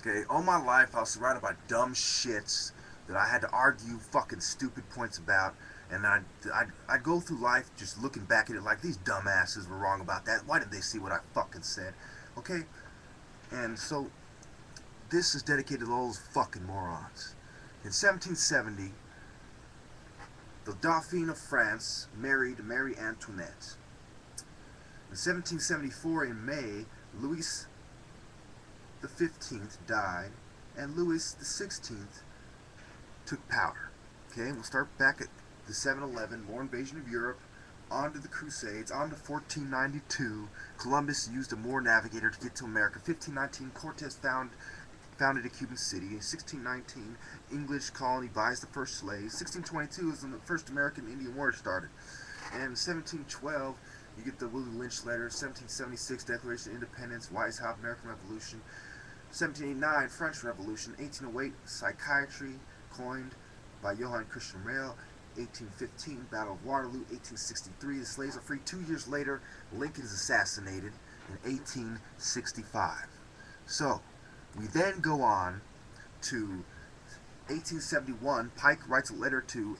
Okay, all my life I was surrounded by dumb shits that I had to argue fucking stupid points about, and I'd go through life just looking back at it like these dumbasses were wrong about that. Why did they see what I fucking said? Okay, and so this is dedicated to all those fucking morons. In 1770, the Dauphin of France married Marie Antoinette. In 1774, in May, Louis the 15th died, and Louis the 16th took power. Okay, we'll start back at the 711, more invasion of Europe, on to the Crusades, on to 1492. Columbus used a Moor navigator to get to America. 1519, Cortez founded a Cuban city. In 1619, English colony buys the first slaves. 1622 is when the first American-Indian War started. And 1712, you get the Willie Lynch letter. 1776, Declaration of Independence. Weishaupt, American Revolution. 1789, French Revolution. 1808, psychiatry, coined by Johann Christian Reil. 1815, Battle of Waterloo. 1863, the slaves are free. 2 years later, Lincoln is assassinated in 1865. So, we then go on to 1871. Pike writes a letter to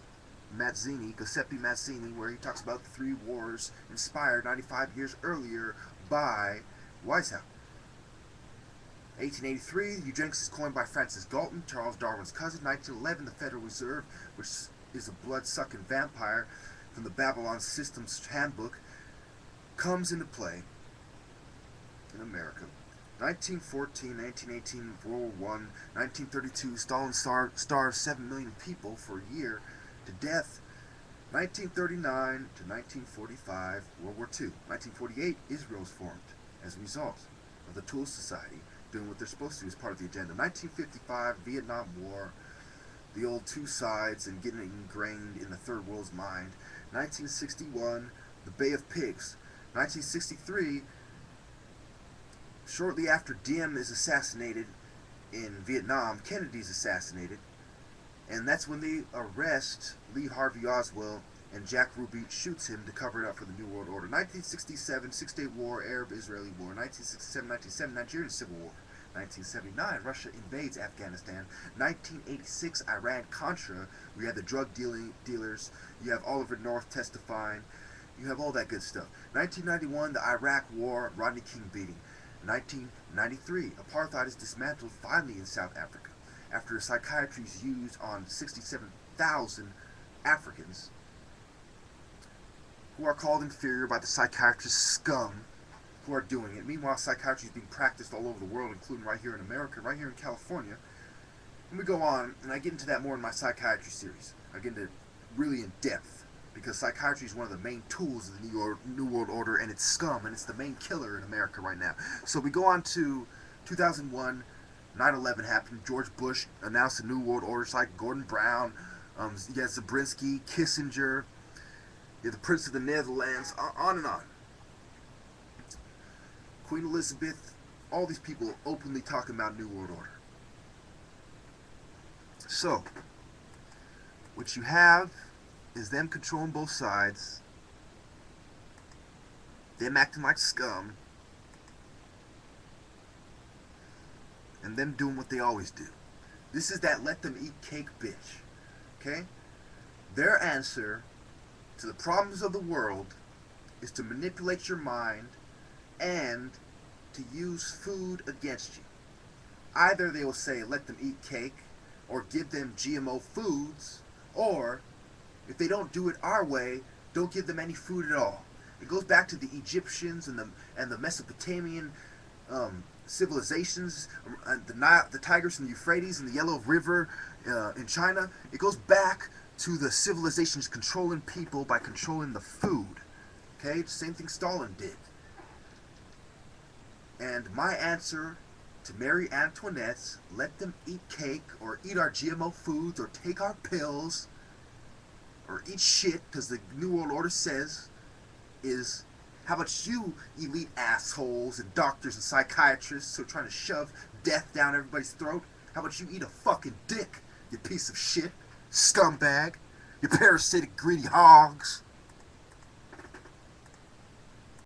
Mazzini, Giuseppe Mazzini, where he talks about the three wars inspired 95 years earlier by Weishaupt. 1883, eugenics is coined by Francis Galton, Charles Darwin's cousin. 1911, the Federal Reserve, which is a blood-sucking vampire from the Babylon Systems Handbook, comes into play in America. 1914, 1918, World War I. 1932, Stalin starved 7 million people for a year to death. 1939 to 1945, World War II. 1948, Israel is formed as a result of the Tool Society doing what they're supposed to as part of the agenda. 1955, Vietnam War, the old two sides and getting ingrained in the third world's mind. 1961, the Bay of Pigs. 1963, shortly after Diem is assassinated in Vietnam, Kennedy's assassinated, and that's when they arrest Lee Harvey Oswald, and Jack Ruby shoots him to cover it up for the New World Order. 1967, Six-Day War, Arab-Israeli War. 1967, 1970, Nigerian Civil War. 1979, Russia invades Afghanistan. 1986, Iran-Contra, where you have the drug dealers, you have Oliver North testifying, you have all that good stuff. 1991, the Iraq War, Rodney King beating. 1993, apartheid is dismantled finally in South Africa after psychiatry is used on 67,000 Africans who are called inferior by the psychiatrist scum who are doing it. Meanwhile, psychiatry is being practiced all over the world, including right here in America, right here in California. And we go on, and I get into that more in my psychiatry series. I get into really in depth, because psychiatry is one of the main tools of the New World Order, and it's scum, and it's the main killer in America right now. So we go on to 2001, 9/11 happened, George Bush announced the New World Order, it's like Gordon Brown, you got Zabriskie, Kissinger, you have the Prince of the Netherlands, on and on. Queen Elizabeth, all these people openly talking about New World Order. So, what you have is them controlling both sides, them acting like scum, and them doing what they always do. This is that let them eat cake bitch. Okay? Their answer to the problems of the world is to manipulate your mind and to use food against you. Either they will say let them eat cake or give them GMO foods, or if they don't do it our way, don't give them any food at all. It goes back to the Egyptians and the Mesopotamian civilizations, the Tigris and the Euphrates and the Yellow River in China. It goes back to the civilizations controlling people by controlling the food. Okay, the same thing Stalin did. And my answer to Marie Antoinette's let them eat cake or eat our GMO foods or take our pills or eat shit because the New World Order says is, how about you elite assholes and doctors and psychiatrists who are trying to shove death down everybody's throat? How about you eat a fucking dick, you piece of shit, scumbag, you parasitic greedy hogs?